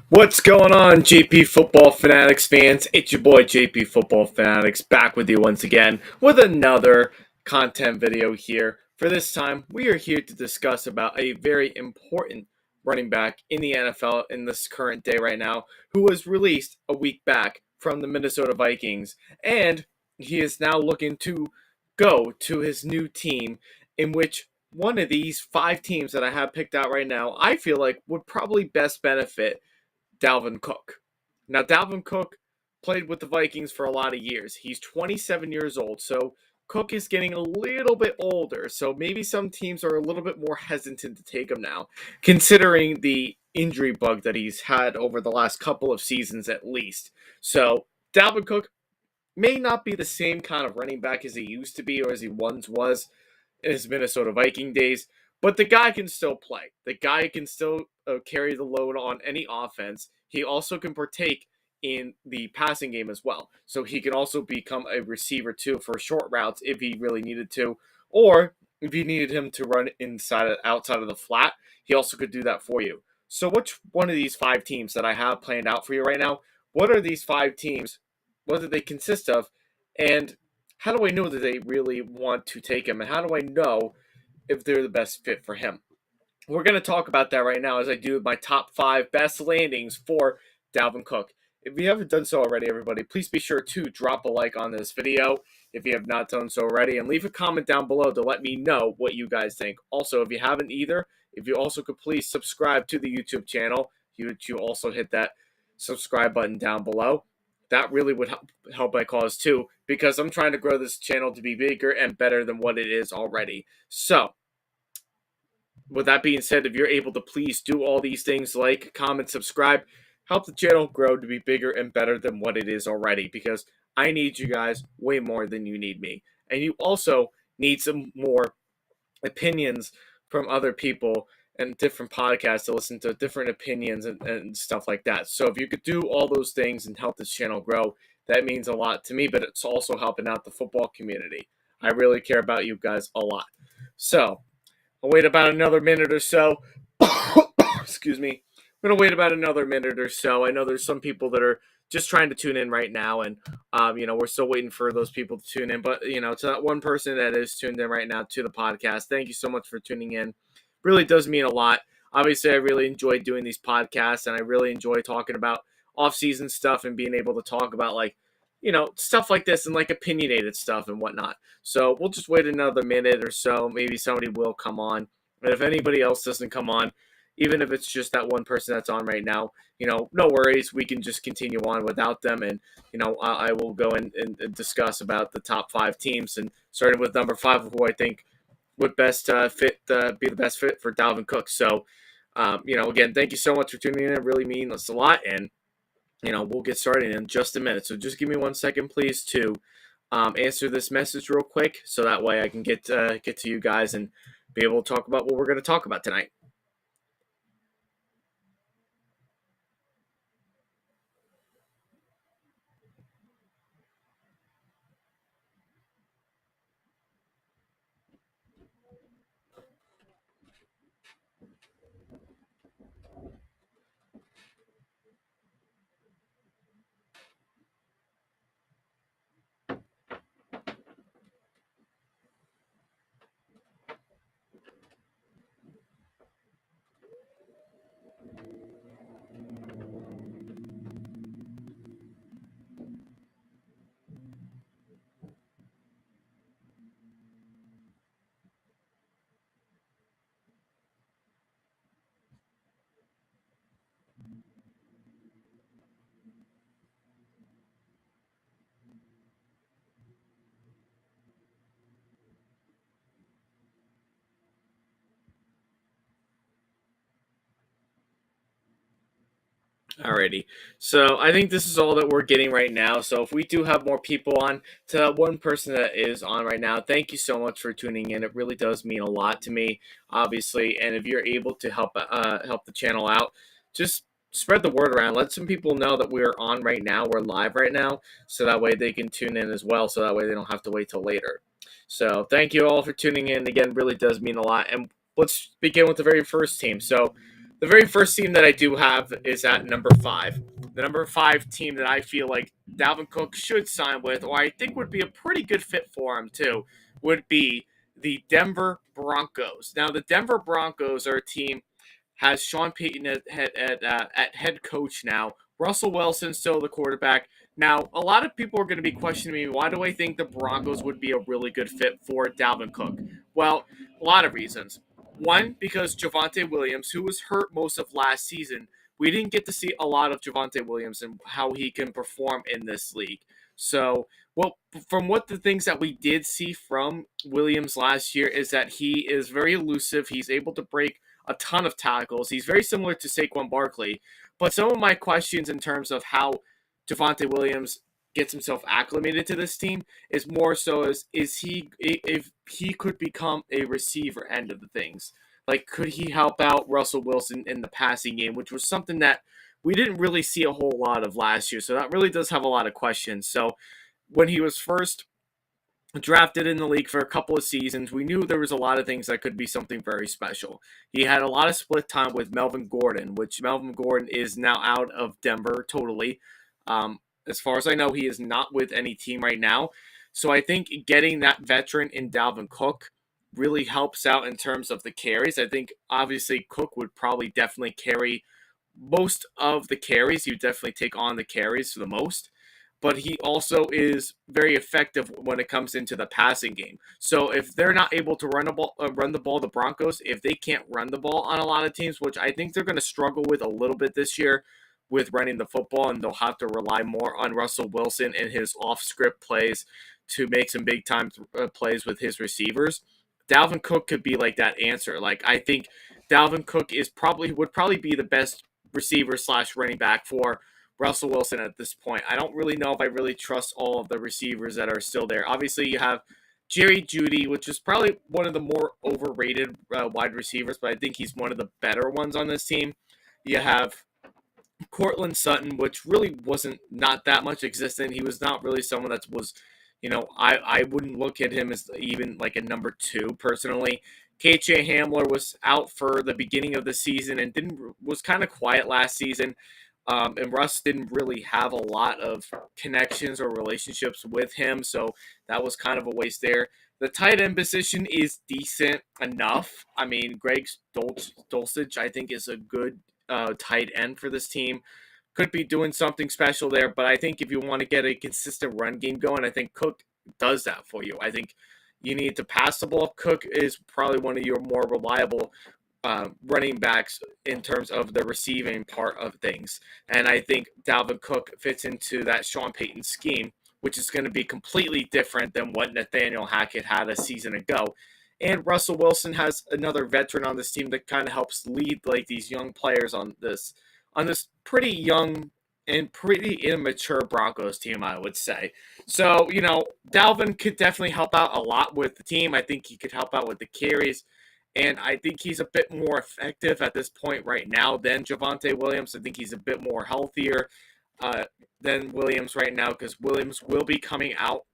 What's going on, JP Football Fanatics fans? It's your boy JP Football Fanatics back with you once again with another content video here. For this time, we are here to discuss about a very important running back in the NFL in this current day right now, who was released a week back from the Minnesota Vikings, and he is now looking to go to his new team, in which one of these five teams that I have picked out right now, I feel like would probably best benefit Dalvin Cook. Now, Dalvin Cook played with the Vikings for a lot of years. He's 27 years old, so Cook is getting a little bit older. So maybe some teams are a little bit more hesitant to take him now, considering the injury bug that he's had over the last couple of seasons at least. So Dalvin Cook may not be the same kind of running back as he used to be or as he once was in his Minnesota Viking days, but the guy can still play. The guy can still carry the load on any offense. He also can partake in the passing game as well. So he can also become a receiver too for short routes if he really needed to, or if you needed him to run outside of the flat, he also could do that for you. So which one of these five teams that I have planned out for you right now? What are these five teams? What do they consist of? And how do I know that they really want to take him? And how do I know if they're the best fit for him? We're going to talk about that right now as I do my top five best landings for Dalvin Cook. If you haven't done so already, everybody, please be sure to drop a like on this video if you have not done so already, and leave a comment down below to let me know what you guys think. Also, if you haven't either, if you also could please subscribe to the YouTube channel, you also hit that subscribe button down below. That really would help my cause too, because I'm trying to grow this channel to be bigger and better than what it is already. So, with that being said, if you're able to please do all these things, like, comment, subscribe, help the channel grow to be bigger and better than what it is already, because I need you guys way more than you need me. And you also need some more opinions from other people and different podcasts to listen to different opinions and stuff like that. So if you could do all those things and help this channel grow, that means a lot to me, but it's also helping out the football community. I really care about you guys a lot. So I'll wait about another minute or so. Excuse me. I'm going to wait about another minute or so. I know there's some people that are just trying to tune in right now, and we're still waiting for those people to tune in. But to that one person that is tuned in right now to the podcast, thank you so much for tuning in. Really does mean a lot. Obviously, I really enjoy doing these podcasts, and I really enjoy talking about off-season stuff and being able to talk about stuff like this and like opinionated stuff and whatnot. So we'll just wait another minute or so. Maybe somebody will come on. And if anybody else doesn't come on, even if it's just that one person that's on right now, no worries. We can just continue on without them. And, I will go and discuss about the top five teams, and starting with number 5, who I think would best be the best fit for Dalvin Cook. So, again, thank you so much for tuning in. It really means a lot. And, we'll get started in just a minute. So just give me 1 second, please, to answer this message real quick, so that way I can get to you guys and be able to talk about what we're going to talk about tonight. Alrighty, so I think this is all that we're getting right now. So if we do have more people on, to that one person that is on right now, thank you so much for tuning in. It really does mean a lot to me, obviously. And if you're able to help the channel out, just spread the word around. Let some people know that we're on right now. We're live right now, so that way they can tune in as well. So that way they don't have to wait till later. So thank you all for tuning in. Again, really does mean a lot. And let's begin with the very first team. So the The very first team that I do have is at number 5. The number 5 team that I feel like Dalvin Cook should sign with, or I think would be a pretty good fit for him too, would be the Denver Broncos. Now, the Denver Broncos are a team has Sean Payton at head coach now. Russell Wilson still the quarterback. Now, a lot of people are going to be questioning me, why do I think the Broncos would be a really good fit for Dalvin Cook? Well, a lot of reasons. One, because Javonte Williams, who was hurt most of last season, we didn't get to see a lot of Javonte Williams and how he can perform in this league. So, well, from what the things that we did see from Williams last year is that he is very elusive. He's able to break a ton of tackles. He's very similar to Saquon Barkley. But some of my questions in terms of how Javonte Williams gets himself acclimated to this team is more so is he if he could become a receiver end of the things. Like, could he help out Russell Wilson in the passing game, which was something that we didn't really see a whole lot of last year. So that really does have a lot of questions. So when he was first drafted in the league for a couple of seasons, we knew there was a lot of things that could be something very special. He had a lot of split time with Melvin Gordon, which Melvin Gordon is now out of Denver totally. As far as I know, he is not with any team right now. So I think getting that veteran in Dalvin Cook really helps out in terms of the carries. I think obviously Cook would probably definitely carry most of the carries. He would definitely take on the carries for the most, but he also is very effective when it comes into the passing game. So if they're not able to run the ball, the Broncos, if they can't run the ball on a lot of teams, which I think they're going to struggle with a little bit this year with running the football, and they'll have to rely more on Russell Wilson and his off-script plays to make some big-time plays with his receivers. Dalvin Cook could be like that answer. Like, I think Dalvin Cook would probably be the best receiver slash running back for Russell Wilson at this point. I don't really know if I really trust all of the receivers that are still there. Obviously, you have Jerry Jeudy, which is probably one of the more overrated wide receivers, but I think he's one of the better ones on this team. You have Cortland Sutton, which really wasn't not that much existent. He was not really someone that was, I wouldn't look at him as even like a number 2 personally. KJ Hamler was out for the beginning of the season and was kind of quiet last season. And Russ didn't really have a lot of connections or relationships with him, so that was kind of a waste there. The tight end position is decent enough. I mean, Greg Dulcich, I think, is a good tight end for this team. Could be doing something special there, but I think if you want to get a consistent run game going, I think Cook does that for you. I think you need to pass the ball. Cook is probably one of your more reliable running backs in terms of the receiving part of things. And I think Dalvin Cook fits into that Sean Payton scheme, which is going to be completely different than what Nathaniel Hackett had a season ago. And Russell Wilson has another veteran on this team that kind of helps lead like these young players on this pretty young and pretty immature Broncos team, I would say. So, Dalvin could definitely help out a lot with the team. I think he could help out with the carries. And I think he's a bit more effective at this point right now than Javonte Williams. I think he's a bit more healthier than Williams right now, because Williams will be coming out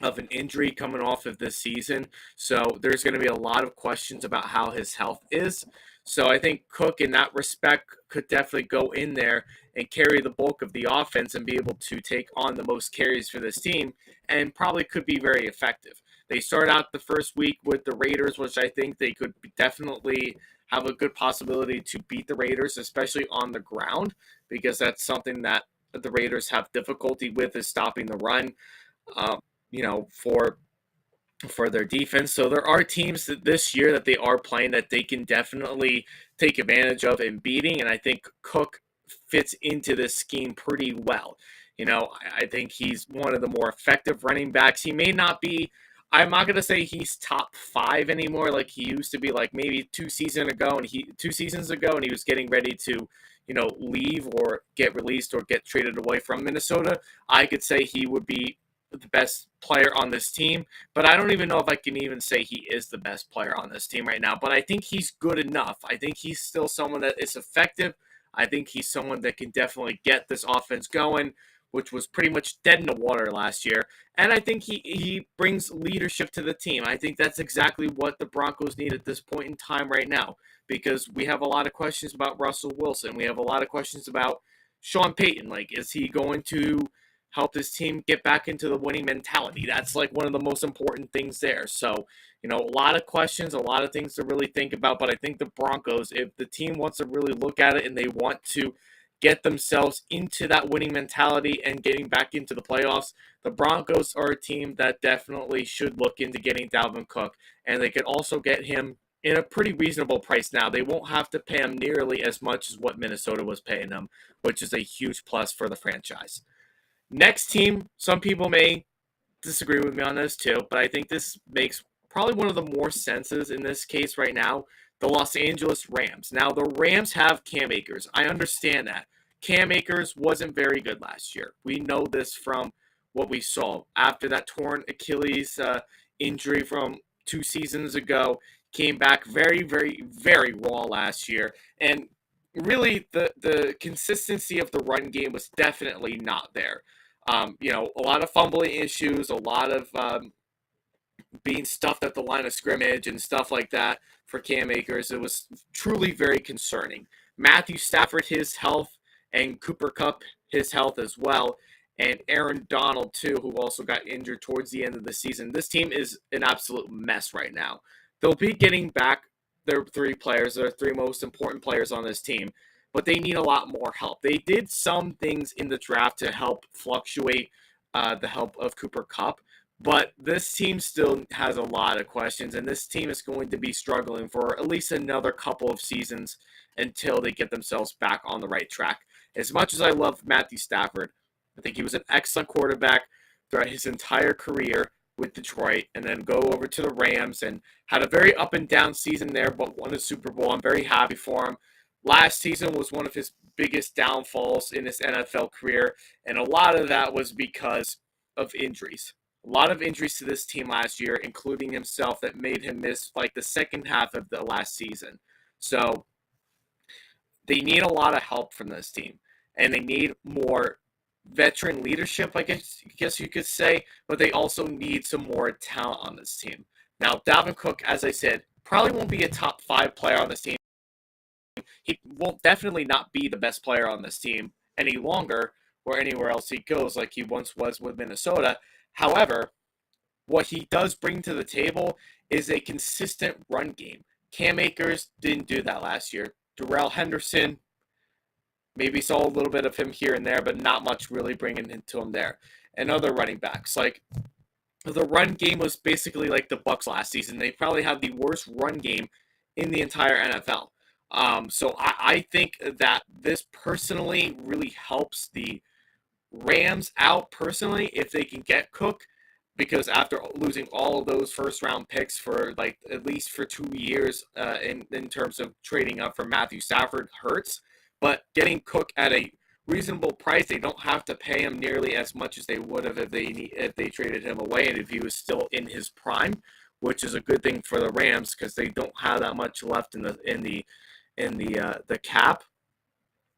of an injury coming off of this season. So there's going to be a lot of questions about how his health is. So I think Cook, in that respect, could definitely go in there and carry the bulk of the offense and be able to take on the most carries for this team, and probably could be very effective. They start out the first week with the Raiders, which I think they could definitely have a good possibility to beat the Raiders, especially on the ground, because that's something that the Raiders have difficulty with, is stopping the run, for their defense. So there are teams that this year that they are playing that they can definitely take advantage of in beating, and I think Cook fits into this scheme pretty well. I think he's one of the more effective running backs. He may not be, I'm not going to say he's top 5 anymore like he used to be, like maybe 2 seasons ago, and he was getting ready to, leave or get released or get traded away from Minnesota. I could say he would be the best player on this team, but I don't even know if I can even say he is the best player on this team right now. But I think he's good enough. I think he's still someone that is effective. I think he's someone that can definitely get this offense going which was pretty much dead in the water last year. And I think he brings leadership to the team. I think that's exactly what the Broncos need at this point in time right now, because we have a lot of questions about Russell Wilson. We have a lot of questions about Sean Payton. Like, is he going to help his team get back into the winning mentality? That's like one of the most important things there. So, a lot of questions, a lot of things to really think about. But I think the Broncos, if the team wants to really look at it and they want to get themselves into that winning mentality and getting back into the playoffs, the Broncos are a team that definitely should look into getting Dalvin Cook. And they could also get him in a pretty reasonable price now. They won't have to pay him nearly as much as what Minnesota was paying him, which is a huge plus for the franchise. Next team, some people may disagree with me on this too, but I think this makes probably one of the more senses in this case right now, the Los Angeles Rams. Now, the Rams have Cam Akers. I understand that. Cam Akers wasn't very good last year. We know this from what we saw. After that torn Achilles injury from 2 seasons ago, came back very, very, very raw last year. And really, the consistency of the run game was definitely not there. A lot of fumbling issues, a lot of being stuffed at the line of scrimmage and stuff like that for Cam Akers. It was truly very concerning. Matthew Stafford, his health, and Cooper Kupp, his health as well, and Aaron Donald, too, who also got injured towards the end of the season. This team is an absolute mess right now. They'll be getting back their three players, their three most important players on this team, but they need a lot more help. They did some things in the draft to help fluctuate the help of Cooper Kupp, but this team still has a lot of questions, and this team is going to be struggling for at least another couple of seasons until they get themselves back on the right track. As much as I love Matthew Stafford, I think he was an excellent quarterback throughout his entire career with Detroit, and then go over to the Rams and had a very up and down season there, but won a Super Bowl. I'm very happy for him. Last season was one of his biggest downfalls in his NFL career, and a lot of that was because of injuries. A lot of injuries to this team last year, including himself, that made him miss like the second half of the last season. So they need a lot of help from this team, and they need more veteran leadership, I guess you could say, but they also need some more talent on this team. Now, Dalvin Cook, as I said, probably won't be a top 5 player on this team. He won't definitely not be the best player on this team any longer or anywhere else he goes like he once was with Minnesota. However, what he does bring to the table is a consistent run game. Cam Akers didn't do that last year. Darrell Henderson, maybe saw a little bit of him here and there, but not much really bringing into him there. And other running backs, like the run game was basically like the Bucs last season. They probably had the worst run game in the entire NFL. So I think that this personally really helps the Rams out personally if they can get Cook, because after losing all of those first round picks for like at least for 2 years in terms of trading up for Matthew Stafford hurts, but getting Cook at a reasonable price, they don't have to pay him nearly as much as they would have if they traded him away and if he was still in his prime, which is a good thing for the Rams because they don't have that much left in the cap.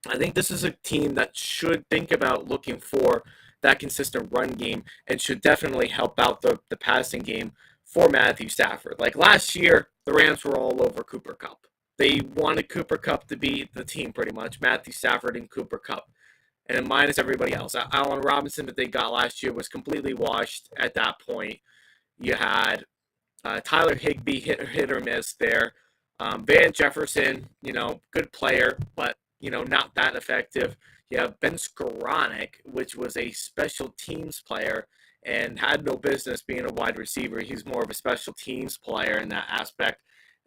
I think this is a team that should think about looking for that consistent run game and should definitely help out the passing game for Matthew Stafford. Like last year, the Rams were all over Cooper Kupp. They wanted Cooper Kupp to be the team pretty much, Matthew Stafford and Cooper Kupp, and then minus everybody else. Allen Robinson that they got last year was completely washed at that point. You had Tyler Higbee hit or miss there. Van Jefferson, good player, but not that effective. You have Ben Skoranek, which was a special teams player and had no business being a wide receiver. He's more of a special teams player in that aspect.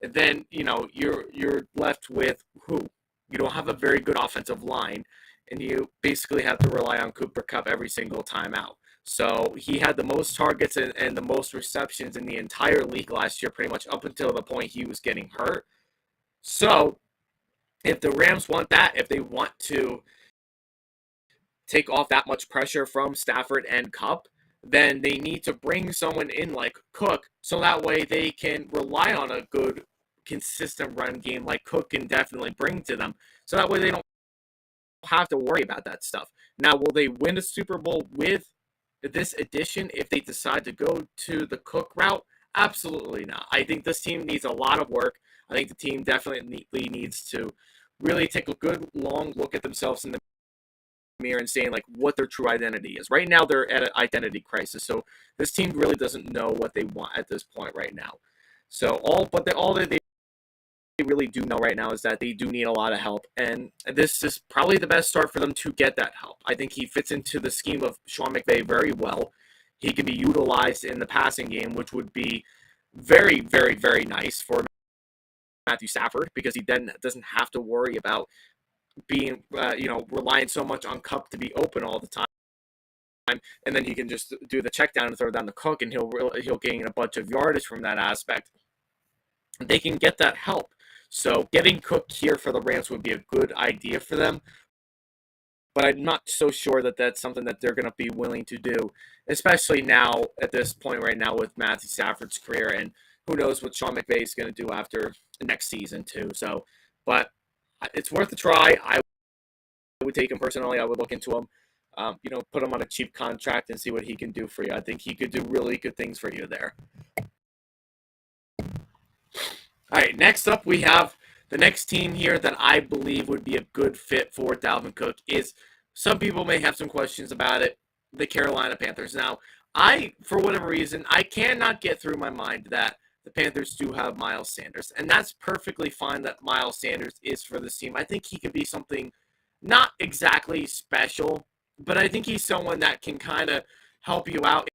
And then, you're left with who? You don't have a very good offensive line, and you basically have to rely on Cooper Kupp every single time out. So he had the most targets and the most receptions in the entire league last year, pretty much up until the point he was getting hurt. So if the Rams want that, if they want to take off that much pressure from Stafford and Kupp, then they need to bring someone in like Cook so that way they can rely on a good, consistent run game like Cook can definitely bring to them. So that way they don't have to worry about that stuff. Now, will they win a Super Bowl with this addition if they decide to go to the Cook route? Absolutely not. I think this team needs a lot of work. I think the team definitely needs to really take a good long look at themselves in the mirror and saying like what their true identity is. Right now they're at an identity crisis. So this team really doesn't know what they want at this point right now. So all that they really do know right now is that they do need a lot of help, and this is probably the best start for them to get that help. I think he fits into the scheme of Sean McVay very well. He can be utilized in the passing game, which would be very, very, very nice for Matthew Stafford because he then doesn't have to worry about being, relying so much on Cup to be open all the time. And then he can just do the check down and throw down the Cook, and he'll gain a bunch of yardage from that aspect. They can get that help. So getting Cook here for the Rams would be a good idea for them. But I'm not so sure that that's something that they're going to be willing to do, especially now at this point right now with Matthew Stafford's career, and who knows what Sean McVay is going to do after next season too. So, but it's worth a try. I would take him personally. I would look into him, put him on a cheap contract and see what he can do for you. I think he could do really good things for you there. All right, next up we have the next team here that I believe would be a good fit for Dalvin Cook is, some people may have some questions about it, the Carolina Panthers. Now, for whatever reason, I cannot get through my mind that the Panthers do have Miles Sanders, and that's perfectly fine that Miles Sanders is for this team. I think he can be something not exactly special, but I think he's someone that can kind of help you out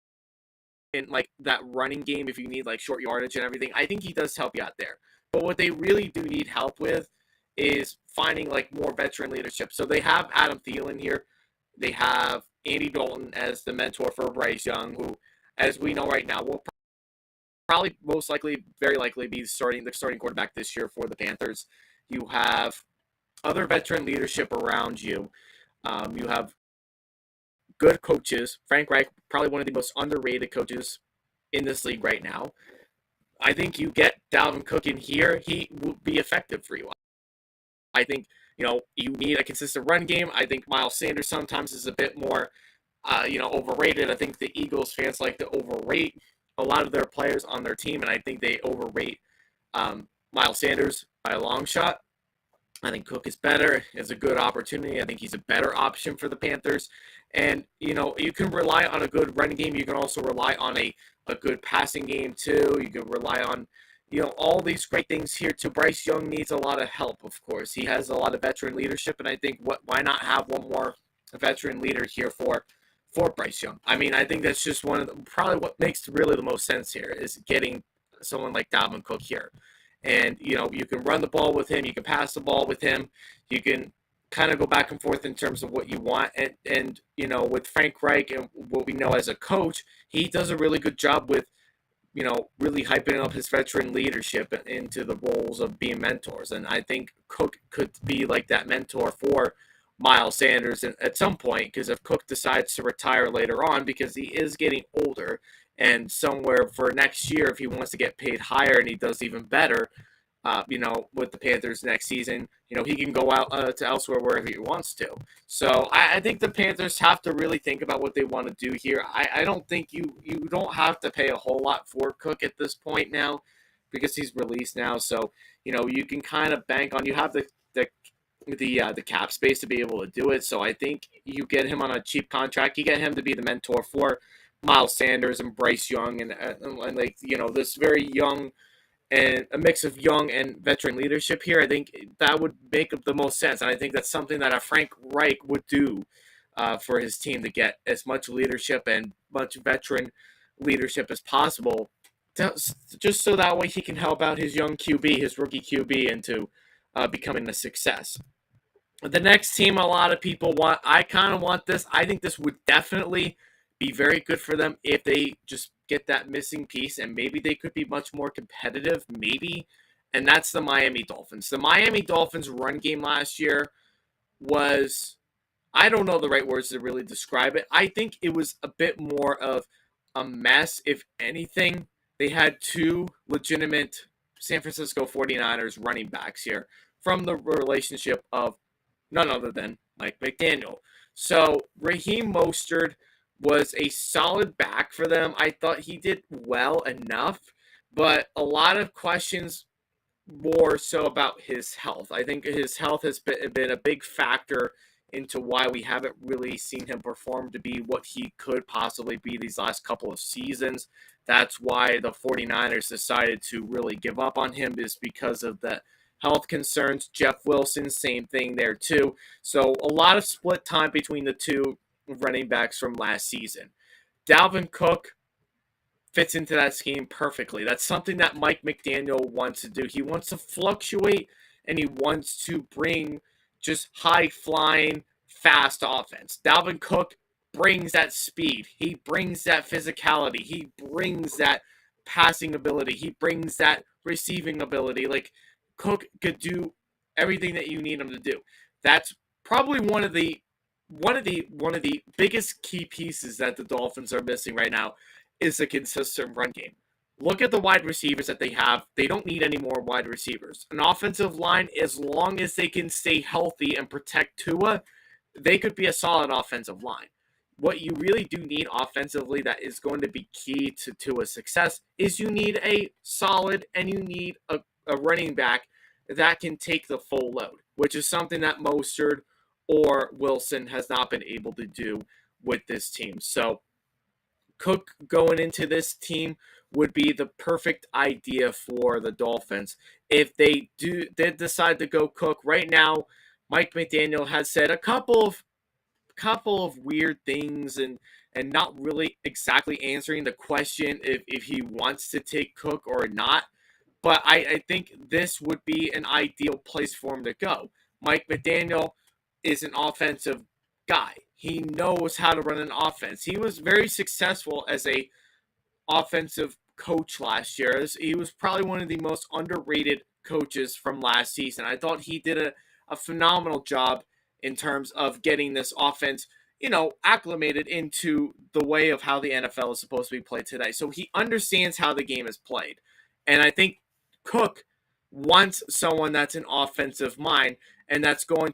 in like that running game if you need like short yardage and everything. I think he does help you out there. But what they really do need help with is finding like more veteran leadership. So they have Adam Thielen here. They have Andy Dalton as the mentor for Bryce Young, who, as we know right now, will probably most likely, very likely be the starting quarterback this year for the Panthers. You have other veteran leadership around you. You have good coaches. Frank Reich, probably one of the most underrated coaches in this league right now. I think you get Dalvin Cook in here, he will be effective for you. I think, you need a consistent run game. I think Miles Sanders sometimes is a bit more, overrated. I think the Eagles fans like to overrate a lot of their players on their team, and I think they overrate Miles Sanders by a long shot. I think Cook is better. It's a good opportunity. I think he's a better option for the Panthers. And, you can rely on a good running game. You can also rely on a good passing game, too. You can rely on, all these great things here, too. Bryce Young needs a lot of help, of course. He has a lot of veteran leadership, and I think why not have one more veteran leader here for Bryce Young? I mean, I think that's just probably what makes really the most sense here is getting someone like Dalvin Cook here. And, you can run the ball with him. You can pass the ball with him. You can kind of go back and forth in terms of what you want. And with Frank Reich and what we know as a coach, he does a really good job with, really hyping up his veteran leadership into the roles of being mentors. And I think Cook could be like that mentor for Miles Sanders at some point, because if Cook decides to retire later on, because he is getting older, and somewhere for next year, if he wants to get paid higher and he does even better, with the Panthers next season, he can go out to elsewhere wherever he wants to. So I think the Panthers have to really think about what they want to do here. I don't think you don't have to pay a whole lot for Cook at this point now, because he's released now. So, you can kind of bank on, you have the cap space to be able to do it. So I think you get him on a cheap contract. You get him to be the mentor for Miles Sanders and Bryce Young and this very young and a mix of young and veteran leadership here. I think that would make the most sense. And I think that's something that a Frank Reich would do for his team, to get as much leadership and much veteran leadership as possible, just so that way he can help out his young QB, his rookie QB, into becoming a success. The next team a lot of people want, I kind of want this. I think this would definitely be very good for them if they just get that missing piece, and maybe they could be much more competitive, maybe. And that's the Miami Dolphins. The Miami Dolphins run game last year was, I don't know the right words to really describe it. I think it was a bit more of a mess, if anything. They had two legitimate San Francisco 49ers running backs here from the relationship of none other than Mike McDaniel. So Raheem Mostert was a solid back for them. I thought he did well enough, but a lot of questions more so about his health. I think his health has been a big factor into why we haven't really seen him perform to be what he could possibly be these last couple of seasons. That's why the 49ers decided to really give up on him, is because of the health concerns. Jeff Wilson, same thing there too. So a lot of split time between the two running backs from last season. Dalvin Cook fits into that scheme perfectly. That's something that Mike McDaniel wants to do. He wants to fluctuate, and he wants to bring just high flying, fast offense. Dalvin Cook brings that speed. He brings that physicality. He brings that passing ability. He brings that receiving ability. Like, Cook could do everything that you need him to do. That's probably one of the biggest key pieces that the Dolphins are missing right now, is a consistent run game. Look at the wide receivers that they have. They don't need any more wide receivers. An offensive line, as long as they can stay healthy and protect Tua, they could be a solid offensive line. What you really do need offensively that is going to be key to Tua's success is you need a solid, and you need a running back that can take the full load, which is something that Mostert or Wilson has not been able to do with this team. So Cook going into this team would be the perfect idea for the Dolphins. If they did decide to go Cook right now, Mike McDaniel has said a couple of weird things, and not really exactly answering the question if he wants to take Cook or not. But I think this would be an ideal place for him to go. Mike McDaniel is an offensive guy. He knows how to run an offense. He was very successful as a offensive coach last year. He was probably one of the most underrated coaches from last season. I thought he did a phenomenal job in terms of getting this offense, acclimated into the way of how the NFL is supposed to be played today. So he understands how the game is played. And I think Cook wants someone that's an offensive mind, and that's going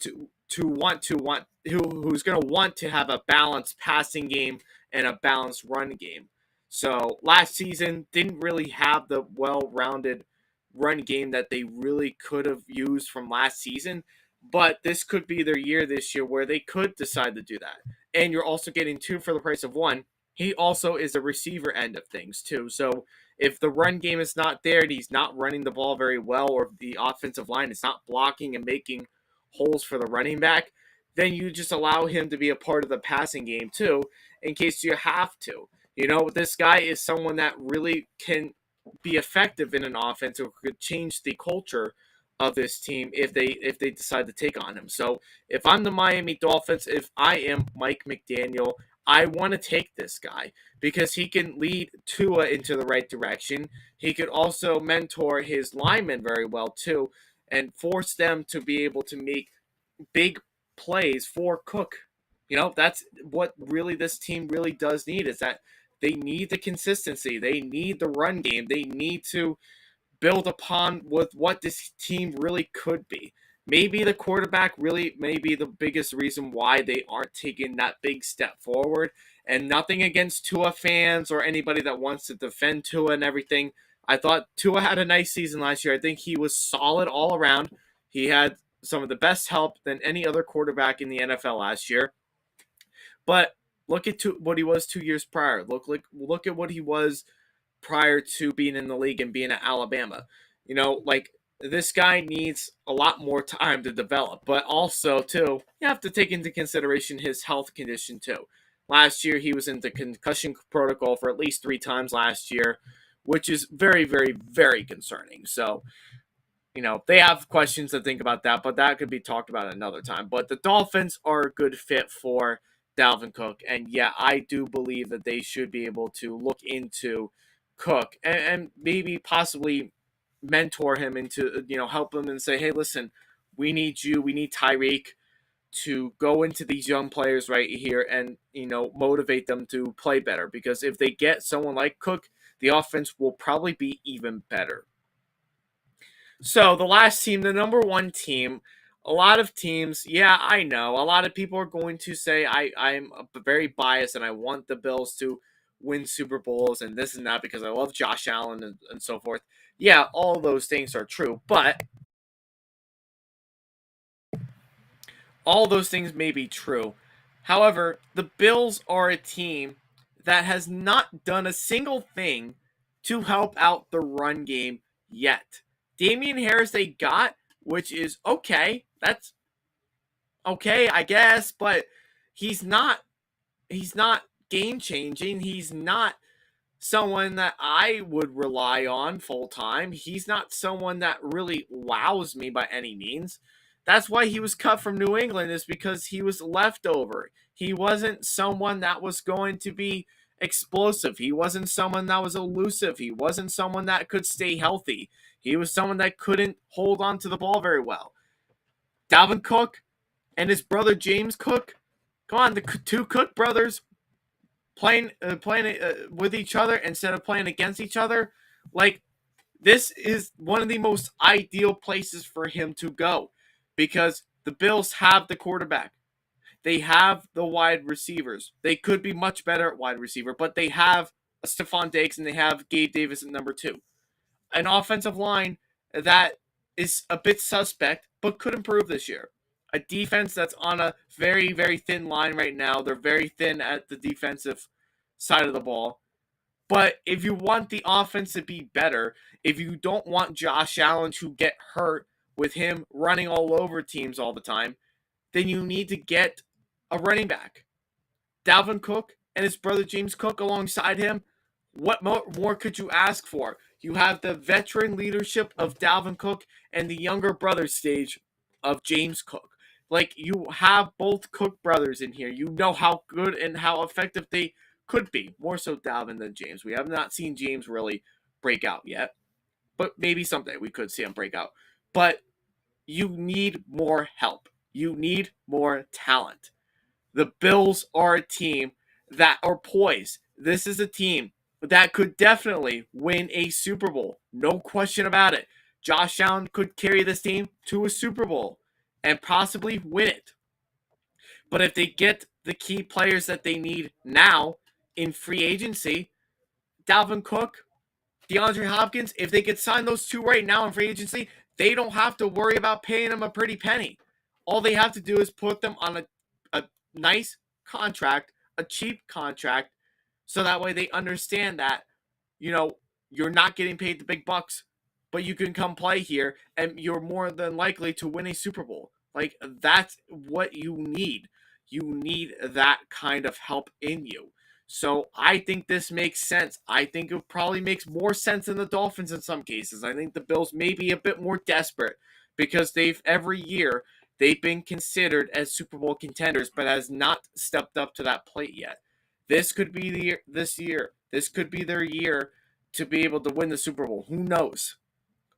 who's going to want to have a balanced passing game and a balanced run game. So last season didn't really have the well-rounded run game that they really could have used from last season, but this could be their year this year where they could decide to do that. And you're also getting two for the price of one. He also is a receiver end of things too. So if the run game is not there and he's not running the ball very well, or if the offensive line is not blocking and making holes for the running back, then you just allow him to be a part of the passing game too, in case you have to. This guy is someone that really can be effective in an offense, or could change the culture of this team if they decide to take on him. So if I'm the Miami Dolphins, if I am Mike McDaniel, I want to take this guy because he can lead Tua into the right direction. He could also mentor his linemen very well too, and force them to be able to make big plays for Cook. That's what really this team really does need, is that they need the consistency. They need the run game. They need to build upon with what this team really could be. Maybe the quarterback really may be the biggest reason why they aren't taking that big step forward. And nothing against Tua fans or anybody that wants to defend Tua and everything. I thought Tua had a nice season last year. I think he was solid all around. He had some of the best help than any other quarterback in the NFL last year. But look at what he was 2 years prior. Look at what he was prior to being in the league and being at Alabama. This guy needs a lot more time to develop, but also too, you have to take into consideration his health condition too. Last year, he was in the concussion protocol for at least 3 times last year, which is very, very, very concerning. So, they have questions to think about that, but that could be talked about another time. But the Dolphins are a good fit for Dalvin Cook. And yeah, I do believe that they should be able to look into Cook and maybe possibly mentor him into, help him and say, hey, listen, we need you. We need Tyreek to go into these young players right here and, motivate them to play better. Because if they get someone like Cook, the offense will probably be even better. So the last team, the number one team, a lot of teams, yeah, I know. A lot of people are going to say I'm very biased and I want the Bills to win Super Bowls and this and that because I love Josh Allen and so forth. Yeah, all those things are true, but all those things may be true. However, the Bills are a team that has not done a single thing to help out the run game yet. Damian Harris they got, which is okay. That's okay, I guess, but he's not he's not game changing. He's not someone that I would rely on full time. He's not someone that really wows me by any means. That's why he was cut from New England, is because he was leftover. He wasn't someone that was going to be explosive. He wasn't someone that was elusive. He wasn't someone that could stay healthy. He was someone that couldn't hold on to the ball very well. Dalvin Cook and his brother James Cook, come on, the two Cook brothers playing with each other instead of playing against each other. Like, this is one of the most ideal places for him to go because the Bills have the quarterback. They have the wide receivers. They could be much better at wide receiver, but they have Stephon Diggs and they have Gabe Davis at number 2. An offensive line that is a bit suspect, but could improve this year. A defense that's on a very, very thin line right now. They're very thin at the defensive side of the ball. But if you want the offense to be better, if you don't want Josh Allen to get hurt with him running all over teams all the time, then you need to get a running back. Dalvin Cook and his brother James Cook alongside him, what more could you ask for? You have the veteran leadership of Dalvin Cook and the younger brother stage of James Cook. Like, you have both Cook brothers in here. You know how good and how effective they could be. More so Dalvin than James. We have not seen James really break out yet. But maybe someday we could see him break out. But you need more help. You need more talent. The Bills are a team that are poised. This is a team that could definitely win a Super Bowl. No question about it. Josh Allen could carry this team to a Super Bowl and possibly win it. But if they get the key players that they need now in free agency, Dalvin Cook, DeAndre Hopkins, if they could sign those two right now in free agency, they don't have to worry about paying them a pretty penny. All they have to do is put them on a nice contract, a cheap contract, so that way they understand that, you're not getting paid the big bucks, but you can come play here and you're more than likely to win a Super Bowl. Like, that's what you need. You need that kind of help in you. So I think this makes sense. I think it probably makes more sense than the Dolphins in some cases. I think the Bills may be a bit more desperate because every year they've been considered as Super Bowl contenders, but has not stepped up to that plate yet. This could be this year. This could be their year to be able to win the Super Bowl. Who knows?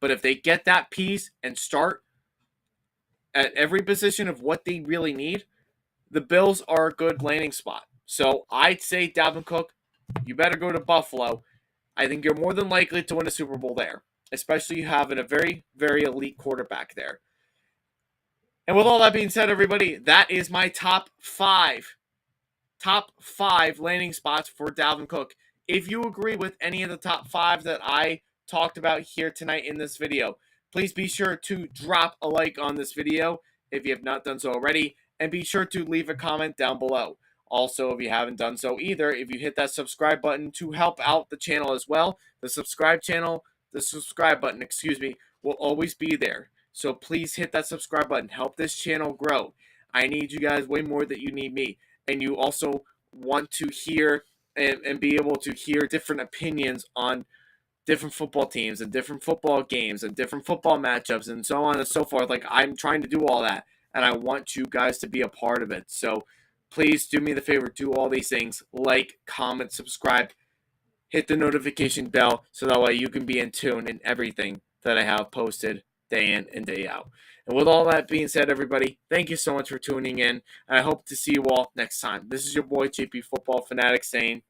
But if they get that piece and start at every position of what they really need, the Bills are a good landing spot. So I'd say, Dalvin Cook, you better go to Buffalo. I think you're more than likely to win a Super Bowl there, especially having a very, very elite quarterback there. And with all that being said, everybody, that is my top five landing spots for Dalvin Cook. If you agree with any of the top 5 that I talked about here tonight in this video, please be sure to drop a like on this video if you have not done so already, and be sure to leave a comment down below. Also, if you haven't done so either, if you hit that subscribe button to help out the channel as well, the subscribe button, will always be there. So please hit that subscribe button. Help this channel grow. I need you guys way more than you need me. And you also want to hear and be able to hear different opinions on different football teams and different football games and different football matchups and so on and so forth. Like, I'm trying to do all that, and I want you guys to be a part of it. So please do me the favor, do all these things. Like, comment, subscribe, hit the notification bell so that way you can be in tune in everything that I have posted day in and day out. And with all that being said, everybody, thank you so much for tuning in, and I hope to see you all next time. This is your boy, JP Football Fanatics, saying